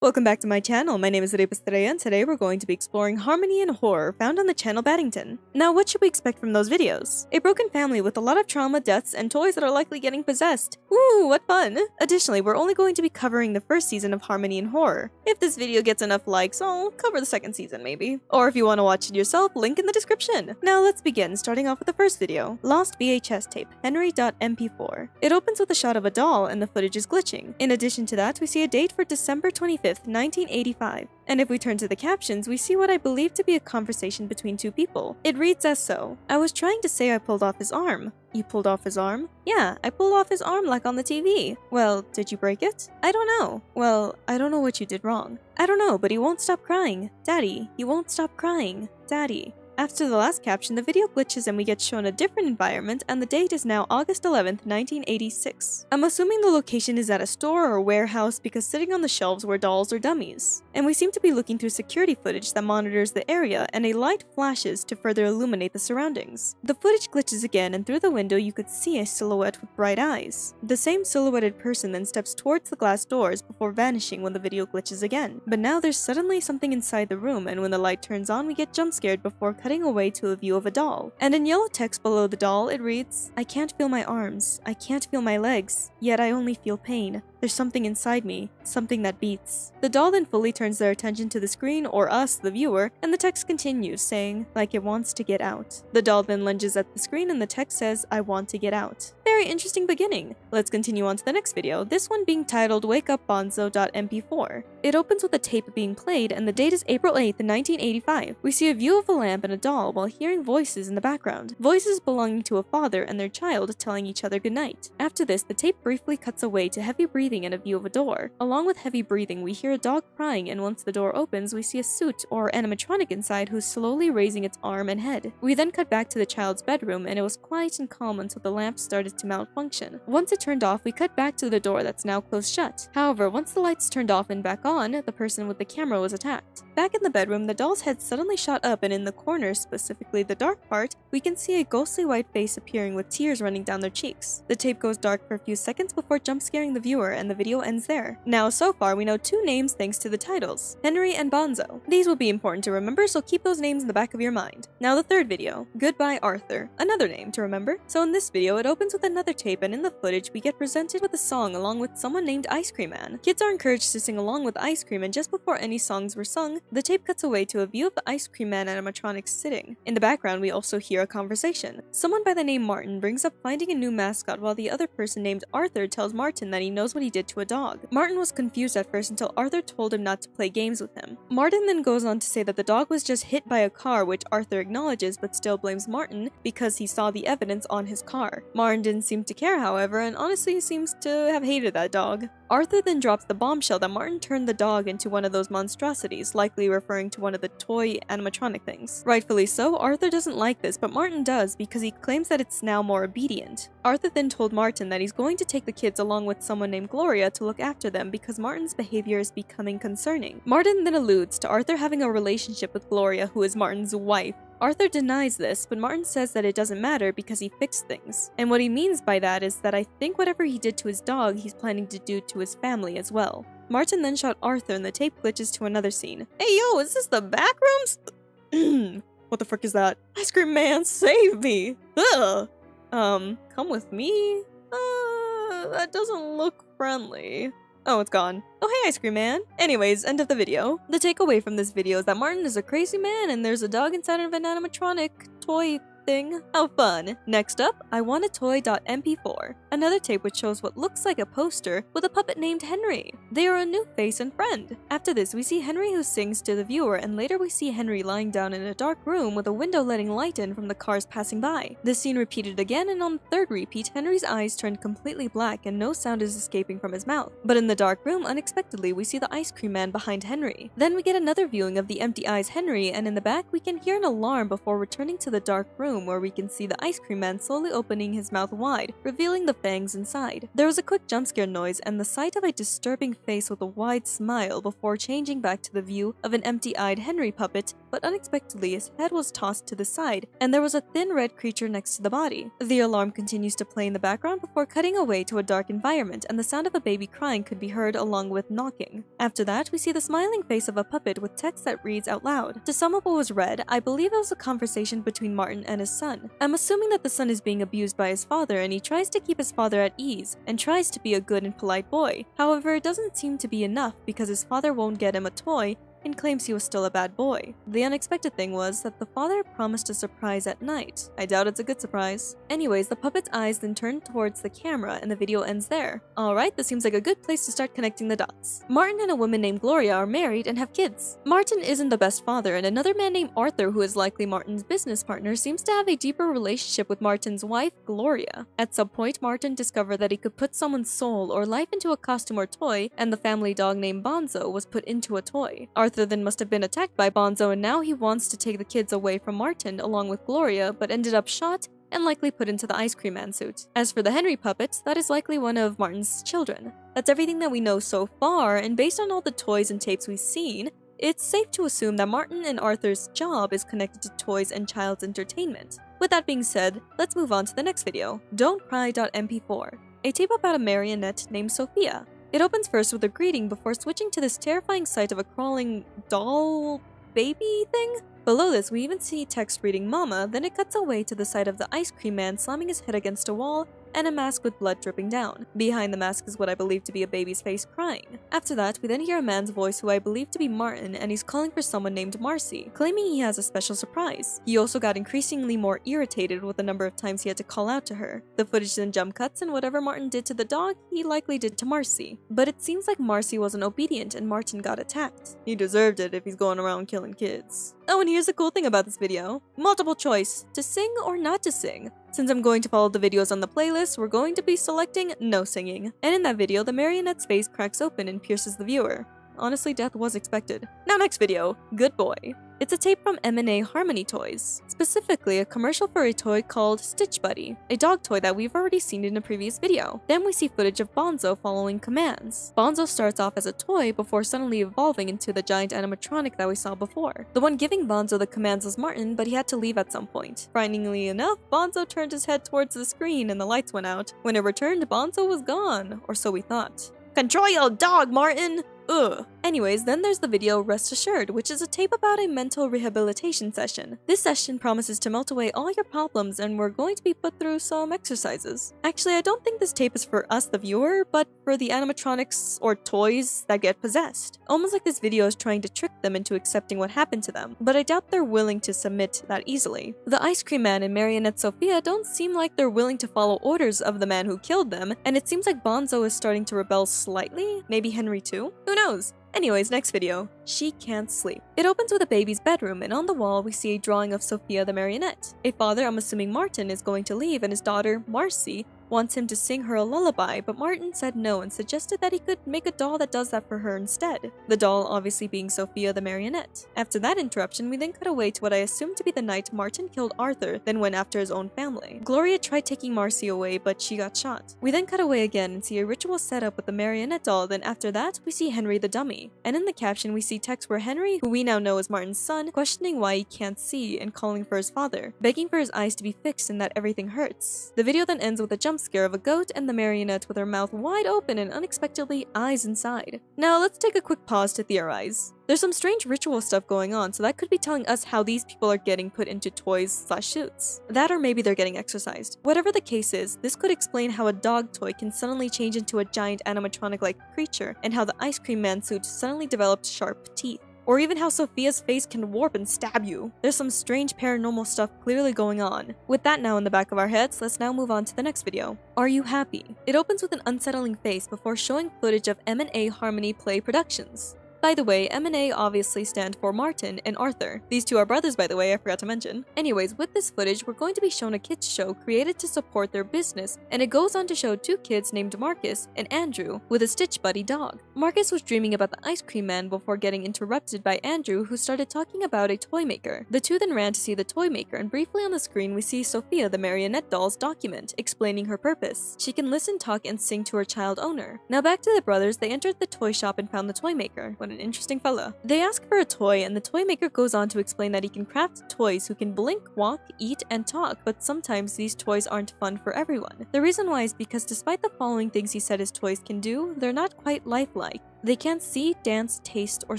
Welcome back to my channel. My name is Rebirth, and today we're going to be exploring harmony and horror found on the channel Baddington. Now, what should we expect from those videos? A broken family with a lot of trauma, deaths, and toys that are likely getting possessed. Ooh, what fun! Additionally, we're only going to be covering the first season of Harmony and Horror. If this video gets enough likes, I'll cover the second season maybe. Or if you want to watch it yourself, link in the description. Now let's begin, starting off with the first video, Lost VHS Tape, Henry.mp4. It opens with a shot of a doll and the footage is glitching. In addition to that, we see a date for December 25th, 1985. And if we turn to the captions, we see what I believe to be a conversation between two people. It reads as so: I was trying to say I pulled off his arm. You pulled off his arm? Yeah, I pulled off his arm like on the TV. Well, did you break it? I don't know. Well, I don't know what you did wrong. I don't know, but he won't stop crying. Daddy, he won't stop crying. Daddy. After the last caption, the video glitches and we get shown a different environment, and the date is now August 11th, 1986. I'm assuming the location is at a store or warehouse because sitting on the shelves were dolls or dummies. And we seem to be looking through security footage that monitors the area, and a light flashes to further illuminate the surroundings. The footage glitches again, and through the window you could see a silhouette with bright eyes. The same silhouetted person then steps towards the glass doors before vanishing when the video glitches again. But now there's suddenly something inside the room, and when the light turns on we get jump scared before cutting away to a view of a doll. And in yellow text below the doll, it reads, I can't feel my arms, I can't feel my legs, yet I only feel pain. There's something inside me, something that beats. The doll then fully turns their attention to the screen, or us, the viewer, and the text continues, saying, like it wants to get out. The doll then lunges at the screen and the text says, I want to get out. Very interesting beginning. Let's continue on to the next video, this one being titled Wake Up Bonso.mp4. It opens with a tape being played, and the date is April 8th, 1985. We see a view of a lamp and a doll while hearing voices in the background. Voices belonging to a father and their child telling each other goodnight. After this, the tape briefly cuts away to heavy breathing and a view of a door. Along with heavy breathing, we hear a dog crying, and once the door opens, we see a suit or animatronic inside who's slowly raising its arm and head. We then cut back to the child's bedroom, and it was quiet and calm until the lamp started to malfunction. Once it turned off, we cut back to the door that's now closed shut. However, once the lights turned off and back on, the person with the camera was attacked. Back in the bedroom, the doll's head suddenly shot up, and in the corner, specifically the dark part, we can see a ghostly white face appearing with tears running down their cheeks. The tape goes dark for a few seconds before jump scaring the viewer, and the video ends there. Now, so far, we know two names thanks to the titles, Henry and Bonzo. These will be important to remember, so keep those names in the back of your mind. Now the third video, Goodbye Arthur, another name to remember. So in this video, it opens with another tape, and in the footage, we get presented with a song along with someone named Ice Cream Man. Kids are encouraged to sing along with Ice Cream, and just before any songs were sung, the tape cuts away to a view of the Ice Cream Man animatronics sitting. In the background, we also hear a conversation. Someone by the name Martin brings up finding a new mascot, while the other person named Arthur tells Martin that he knows what he did to a dog. Martin was confused at first until Arthur told him not to play games with him. Martin then goes on to say that the dog was just hit by a car, which Arthur acknowledges but still blames Martin because he saw the evidence on his car. Martin didn't seem to care, however, and honestly seems to have hated that dog. Arthur then drops the bombshell that Martin turned the dog into one of those monstrosities, likely referring to one of the toy animatronic things. Rightfully so, Arthur doesn't like this, but Martin does because he claims that it's now more obedient. Arthur then told Martin that he's going to take the kids along with someone named Gloria to look after them because Martin's behavior is becoming concerning. Martin then alludes to Arthur having a relationship with Gloria, who is Martin's wife. Arthur denies this, but Martin says that it doesn't matter because he fixed things. And what he means by that is that I think whatever he did to his dog, he's planning to do to his family as well. Martin then shot Arthur and the tape glitches to another scene. Hey yo, is this the back rooms? What the frick is that? Ice Cream Man, save me! Ugh! Come with me? That doesn't look friendly. Oh, it's gone. Oh, hey, Ice Cream Man. Anyways, end of the video. The takeaway from this video is that Martin is a crazy man and there's a dog inside of an animatronic toy thing. How fun. Next up, I Want a Toy.mp4. Another tape which shows what looks like a poster with a puppet named Henry. They are a new face and friend. After this, we see Henry who sings to the viewer, and later we see Henry lying down in a dark room with a window letting light in from the cars passing by. This scene repeated again, and on the third repeat, Henry's eyes turned completely black and no sound is escaping from his mouth. But in the dark room, unexpectedly, we see the Ice Cream Man behind Henry. Then we get another viewing of the empty eyes Henry, and in the back we can hear an alarm before returning to the dark room room where we can see the ice cream man slowly opening his mouth wide, revealing the fangs inside. There was a quick jump scare noise and the sight of a disturbing face with a wide smile before changing back to the view of an empty-eyed Henry puppet, but unexpectedly his head was tossed to the side and there was a thin red creature next to the body. The alarm continues to play in the background before cutting away to a dark environment and the sound of a baby crying could be heard along with knocking. After that, we see the smiling face of a puppet with text that reads out loud. To sum up what was read, I believe it was a conversation between Martin and his son. I'm assuming that the son is being abused by his father and he tries to keep his father at ease and tries to be a good and polite boy. However, it doesn't seem to be enough because his father won't get him a toy and claims he was still a bad boy. The unexpected thing was that the father promised a surprise at night. I doubt it's a good surprise. Anyways, the puppet's eyes then turn towards the camera and the video ends there. Alright, this seems like a good place to start connecting the dots. Martin and a woman named Gloria are married and have kids. Martin isn't the best father and another man named Arthur, who is likely Martin's business partner, seems to have a deeper relationship with Martin's wife, Gloria. At some point, Martin discovered that he could put someone's soul or life into a costume or toy, and the family dog named Bonso was put into a toy. Arthur then must have been attacked by Bonso and now he wants to take the kids away from Martin along with Gloria, but ended up shot and likely put into the ice cream man suit. As for the Henry puppet, that is likely one of Martin's children. That's everything that we know so far, and based on all the toys and tapes we've seen, it's safe to assume that Martin and Arthur's job is connected to toys and child's entertainment. With that being said, let's move on to the next video, Don't Cry.mp4, a tape about a marionette named Sophia. It opens first with a greeting before switching to this terrifying sight of a crawling doll baby thing. Below this, we even see text reading Mama, then it cuts away to the sight of the ice cream man slamming his head against a wall and a mask with blood dripping down. Behind the mask is what I believe to be a baby's face crying. After that, we then hear a man's voice who I believe to be Martin, and he's calling for someone named Marcy, claiming he has a special surprise. He also got increasingly more irritated with the number of times he had to call out to her. The footage then jump cuts, and whatever Martin did to the dog, he likely did to Marcy. But it seems like Marcy wasn't obedient and Martin got attacked. He deserved it if he's going around killing kids. Oh, and here's the cool thing about this video. Multiple choice, to sing or not to sing. Since I'm going to follow the videos on the playlist, we're going to be selecting no singing. And in that video, the marionette's face cracks open and pierces the viewer. Honestly, death was expected. Now next video, Good Boy. It's a tape from M&A Harmony Toys, specifically a commercial for a toy called Stitch Buddy, a dog toy that we've already seen in a previous video. Then we see footage of Bonso following commands. Bonso starts off as a toy before suddenly evolving into the giant animatronic that we saw before. The one giving Bonso the commands was Martin, but he had to leave at some point. Frighteningly enough, Bonso turned his head towards the screen and the lights went out. When it returned, Bonso was gone, or so we thought. Control your dog, Martin! Ugh. Anyways, then there's the video Rest Assured, which is a tape about a mental rehabilitation session. This session promises to melt away all your problems and we're going to be put through some exercises. Actually, I don't think this tape is for us, the viewer, but for the animatronics or toys that get possessed. Almost like this video is trying to trick them into accepting what happened to them, but I doubt they're willing to submit that easily. The ice cream man and marionette Sophia don't seem like they're willing to follow orders of the man who killed them, and it seems like Bonzo is starting to rebel slightly, maybe Henry too? Who knows? Anyways, next video, She Can't Sleep. It opens with a baby's bedroom, and on the wall we see a drawing of Sophia the marionette. A father, I'm assuming Martin, is going to leave, and his daughter, Marcy, wants him to sing her a lullaby, but Martin said no and suggested that he could make a doll that does that for her instead. The doll obviously being Sophia the marionette. After that interruption, we then cut away to what I assume to be the night Martin killed Arthur, then went after his own family. Gloria tried taking Marcy away, but she got shot. We then cut away again and see a ritual set up with the marionette doll, then after that, we see Henry the dummy. And in the caption, we see text where Henry, who we now know is Martin's son, questioning why he can't see and calling for his father, begging for his eyes to be fixed and that everything hurts. The video then ends with a jump scare of a goat and the marionette with her mouth wide open and unexpectedly eyes inside. Now let's take a quick pause to theorize. There's some strange ritual stuff going on, so that could be telling us how these people are getting put into toys/suits. That or maybe they're getting exercised. Whatever the case is, this could explain how a dog toy can suddenly change into a giant animatronic-like creature, and how the ice cream man suit suddenly developed sharp teeth. Or even how Sophia's face can warp and stab you. There's some strange paranormal stuff clearly going on. With that now in the back of our heads, let's now move on to the next video. Are You Happy? It opens with an unsettling face before showing footage of M&A Harmony Play Productions. By the way, M&A obviously stand for Martin and Arthur. These two are brothers, by the way, I forgot to mention. Anyways, with this footage, we're going to be shown a kids show created to support their business, and it goes on to show two kids named Marcus and Andrew with a Stitch Buddy dog. Marcus was dreaming about the ice cream man before getting interrupted by Andrew, who started talking about a toy maker. The two then ran to see the toy maker, and briefly on the screen we see Sophia the marionette doll's document explaining her purpose. She can listen, talk, and sing to her child owner. Now back to the brothers, they entered the toy shop and found the toy maker. What an interesting fella. They ask for a toy, and the toy maker goes on to explain that he can craft toys who can blink, walk, eat, and talk, but sometimes these toys aren't fun for everyone. The reason why is because despite the following things he said his toys can do, they're not quite lifelike. They can't see, dance, taste, or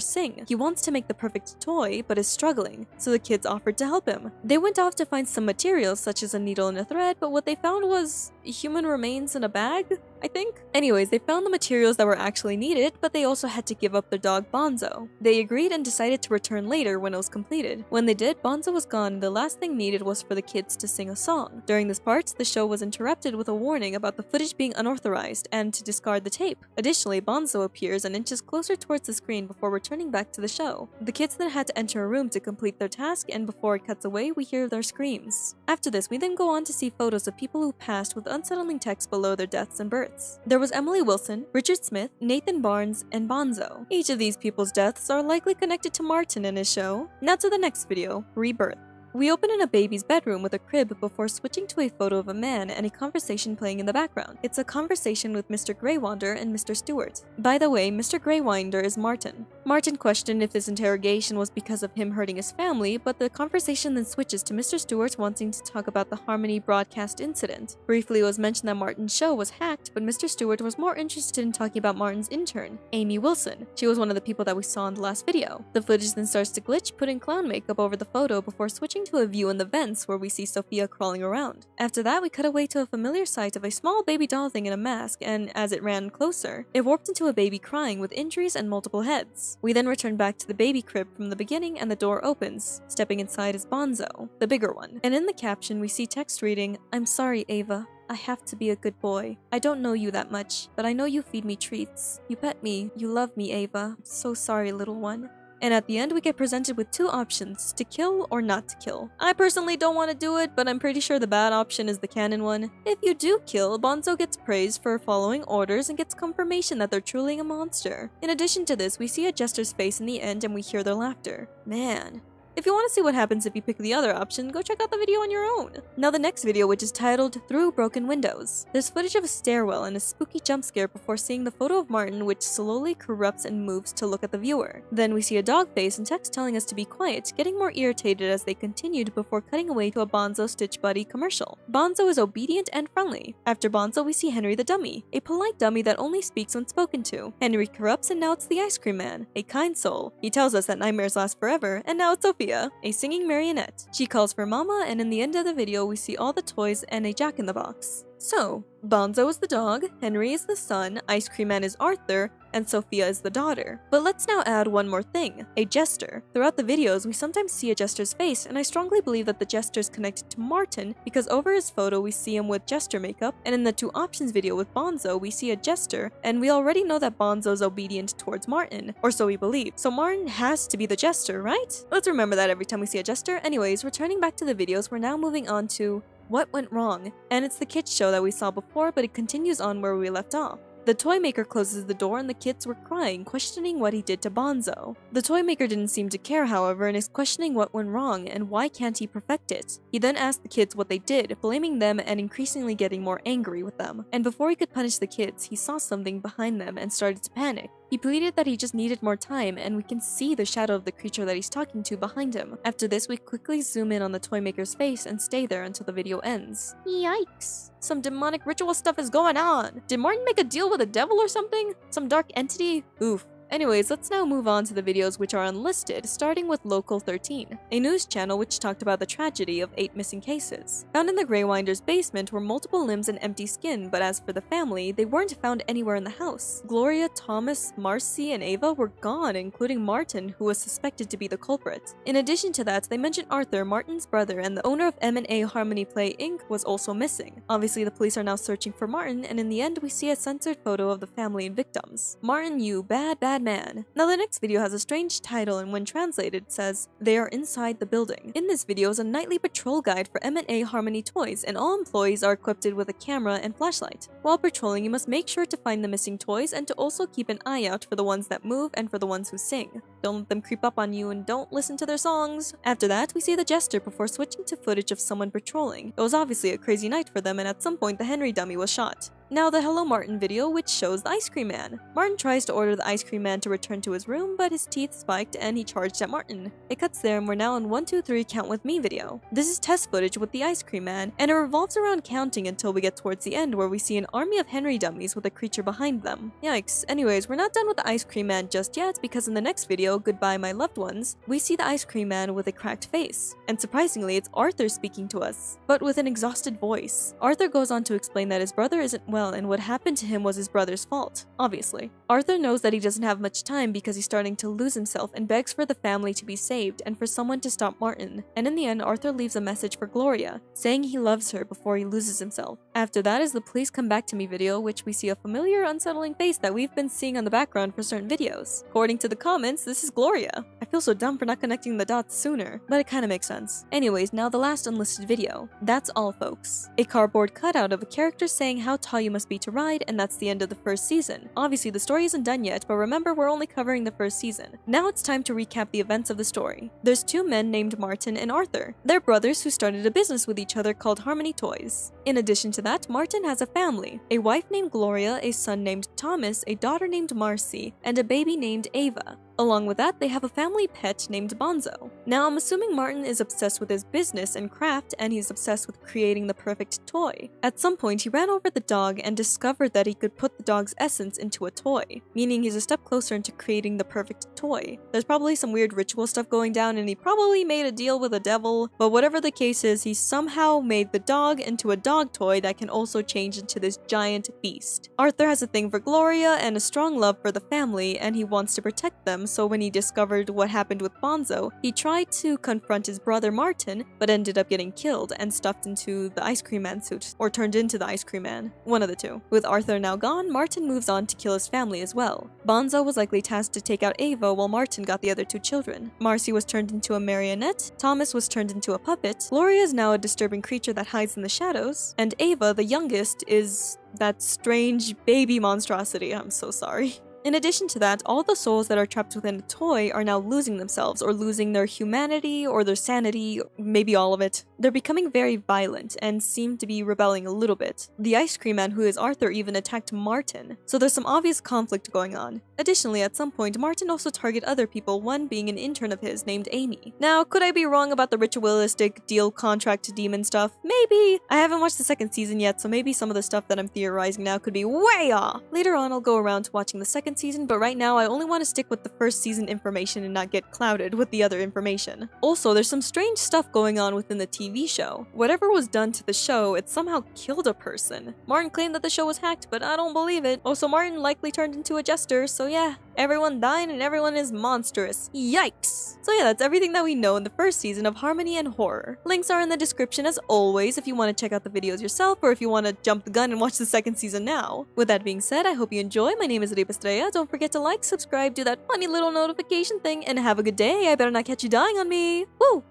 sing. He wants to make the perfect toy, but is struggling, so the kids offered to help him. They went off to find some materials such as a needle and a thread, but what they found was human remains in a bag, I think? Anyways, they found the materials that were actually needed, but they also had to give up their dog Bonso. They agreed and decided to return later when it was completed. When they did, Bonso was gone and the last thing needed was for the kids to sing a song. During this part, the show was interrupted with a warning about the footage being unauthorized and to discard the tape. Additionally, Bonso appears and inches closer towards the screen before returning back to the show. The kids then had to enter a room to complete their task, and before it cuts away, we hear their screams. After this, we then go on to see photos of people who passed with unsettling text below their deaths and births. There was Emily Wilson, Richard Smith, Nathan Barnes, and Bonzo. Each of these people's deaths are likely connected to Martin and his show. Now to the next video, Rebirth. We open in a baby's bedroom with a crib before switching to a photo of a man and a conversation playing in the background. It's a conversation with Mr. Greywander and Mr. Stewart. By the way, Mr. Greywander is Martin. Martin questioned if this interrogation was because of him hurting his family, but the conversation then switches to Mr. Stewart wanting to talk about the Harmony broadcast incident. Briefly, it was mentioned that Martin's show was hacked, but Mr. Stewart was more interested in talking about Martin's intern, Amy Wilson. She was one of the people that we saw in the last video. The footage then starts to glitch, putting clown makeup over the photo before switching to a view in the vents where we see Sophia crawling around. After that, we cut away to a familiar sight of a small baby doll thing in a mask, and as it ran closer, it warped into a baby crying with injuries and multiple heads. We then return back to the baby crib from the beginning and the door opens. Stepping inside is Bonzo, the bigger one. And in the caption, we see text reading, "I'm sorry, Ava. I have to be a good boy. I don't know you that much, but I know you feed me treats. You pet me. You love me, Ava. I'm so sorry, little one." And at the end, we get presented with two options, to kill or not to kill. I personally don't want to do it, but I'm pretty sure the bad option is the canon one. If you do kill, Bonzo gets praised for following orders and gets confirmation that they're truly a monster. In addition to this, we see a jester's face in the end and we hear their laughter. Man. If you want to see what happens if you pick the other option, go check out the video on your own. Now the next video, which is titled Through Broken Windows. There's footage of a stairwell and a spooky jump scare before seeing the photo of Martin, which slowly corrupts and moves to look at the viewer. Then we see a dog face and text telling us to be quiet, getting more irritated as they continued before cutting away to a Bonzo Stitch Buddy commercial. Bonzo is obedient and friendly. After Bonzo, we see Henry the dummy, a polite dummy that only speaks when spoken to. Henry corrupts and now it's the ice cream man, a kind soul. He tells us that nightmares last forever, and now it's Sophia, a singing marionette. She calls for Mama, and in the end of the video, we see all the toys and a jack-in-the-box. So, Bonzo is the dog, Henry is the son, Ice Cream Man is Arthur, and Sophia is the daughter. But let's now add one more thing, a jester. Throughout the videos, we sometimes see a jester's face, and I strongly believe that the jester is connected to Martin because over his photo we see him with jester makeup, and in the two options video with Bonzo, we see a jester, and we already know that Bonzo is obedient towards Martin, or so we believe. So Martin has to be the jester, right? Let's remember that every time we see a jester. Anyways, returning back to the videos, we're now moving on to what went wrong? And it's the kids show that we saw before, but it continues on where we left off. The toy maker closes the door and the kids were crying, questioning what he did to Bonzo. The toy maker didn't seem to care, however, and is questioning what went wrong and why can't he perfect it. He then asked the kids what they did, blaming them and increasingly getting more angry with them. And before he could punish the kids, he saw something behind them and started to panic. He pleaded that he just needed more time, and we can see the shadow of the creature that he's talking to behind him. After this, we quickly zoom in on the toy maker's face and stay there until the video ends. Yikes. Some demonic ritual stuff is going on. Did Martin make a deal with the devil or something? Some dark entity? Oof. Anyways, let's now move on to the videos which are unlisted, starting with Local 13, a news channel which talked about the tragedy of 8 missing cases. Found in the Greywinder's basement were multiple limbs and empty skin, but as for the family, they weren't found anywhere in the house. Gloria, Thomas, Marcy, and Ava were gone, including Martin, who was suspected to be the culprit. In addition to that, they mentioned Arthur, Martin's brother, and the owner of M&A Harmony Play Inc. was also missing. Obviously, the police are now searching for Martin, and in the end, we see a censored photo of the family and victims. Martin Myuu, bad bad man. Now the next video has a strange title and when translated says, "They are inside the building." In this video is a nightly patrol guide for M&A Harmony toys and all employees are equipped with a camera and flashlight. While patrolling, you must make sure to find the missing toys and to also keep an eye out for the ones that move and for the ones who sing. Don't let them creep up on you and don't listen to their songs. After that, we see the jester before switching to footage of someone patrolling. It was obviously a crazy night for them and at some point the Henry dummy was shot. Now the Hello Martin video, which shows the ice cream man. Martin tries to order the ice cream man to return to his room, but his teeth spiked and he charged at Martin. It cuts there and we're now on 1, 2, 3 count with me video. This is test footage with the ice cream man, and it revolves around counting until we get towards the end where we see an army of Henry dummies with a creature behind them. Yikes. Anyways, we're not done with the ice cream man just yet because in the next video, Goodbye My Loved Ones, we see the ice cream man with a cracked face. And surprisingly, it's Arthur speaking to us, but with an exhausted voice. Arthur goes on to explain that his brother isn't well and what happened to him was his brother's fault, obviously. Arthur knows that he doesn't have much time because he's starting to lose himself and begs for the family to be saved and for someone to stop Martin. And in the end, Arthur leaves a message for Gloria, saying he loves her before he loses himself. After that is the Please Come Back to Me video, which we see a familiar, unsettling face that we've been seeing on the background for certain videos. According to the comments, this is Gloria. I feel so dumb for not connecting the dots sooner, but it kinda makes sense. Anyways, now the last unlisted video. That's all, folks. A cardboard cutout of a character saying how tall you must be to ride, and that's the end of the first season. Obviously, the story isn't done yet, but remember, we're only covering the first season. Now it's time to recap the events of the story. There's two men named Martin and Arthur. They're brothers who started a business with each other called Harmony Toys. In addition to that, Martin has a family. A wife named Gloria, a son named Thomas, a daughter named Marcy, and a baby named Ava. Along with that, they have a family pet named Bonso. Now, I'm assuming Martin is obsessed with his business and craft, and he's obsessed with creating the perfect toy. At some point, he ran over the dog and discovered that he could put the dog's essence into a toy, meaning he's a step closer into creating the perfect toy. There's probably some weird ritual stuff going down, and he probably made a deal with the devil, but whatever the case is, he somehow made the dog into a dog toy that can also change into this giant beast. Arthur has a thing for Gloria and a strong love for the family, and he wants to protect them, so when he discovered what happened with Bonso, he tried to confront his brother Martin, but ended up getting killed and stuffed into the ice cream man suit, or turned into the ice cream man. One of the two. With Arthur now gone, Martin moves on to kill his family as well. Bonzo was likely tasked to take out Ava while Martin got the other two children. Marcy was turned into a marionette, Thomas was turned into a puppet, Gloria is now a disturbing creature that hides in the shadows, and Ava, the youngest, is that strange baby monstrosity. I'm so sorry. In addition to that, all the souls that are trapped within a toy are now losing themselves or losing their humanity or their sanity, maybe all of it. They're becoming very violent and seem to be rebelling a little bit. The ice cream man, who is Arthur, even attacked Martin, so there's some obvious conflict going on. Additionally, at some point, Martin also targeted other people, one being an intern of his named Amy. Now, could I be wrong about the ritualistic deal contract demon stuff? Maybe! I haven't watched the second season yet, so maybe some of the stuff that I'm theorizing now could be way off! Later on, I'll go around to watching the second season, but right now I only want to stick with the first season information and not get clouded with the other information. Also, there's some strange stuff going on within the TV show. Whatever was done to the show, it somehow killed a person. Martin claimed that the show was hacked, but I don't believe it. Also, Martin likely turned into a jester, so yeah, everyone died and everyone is monstrous. Yikes! So yeah, that's everything that we know in the first season of Harmony and Horror. Links are in the description as always if you want to check out the videos yourself or if you want to jump the gun and watch the second season now. With that being said, I hope you enjoy. My name is Rebirth. Don't forget to like, subscribe, do that funny little notification thing, and have a good day. I better not catch you dying on me. Woo!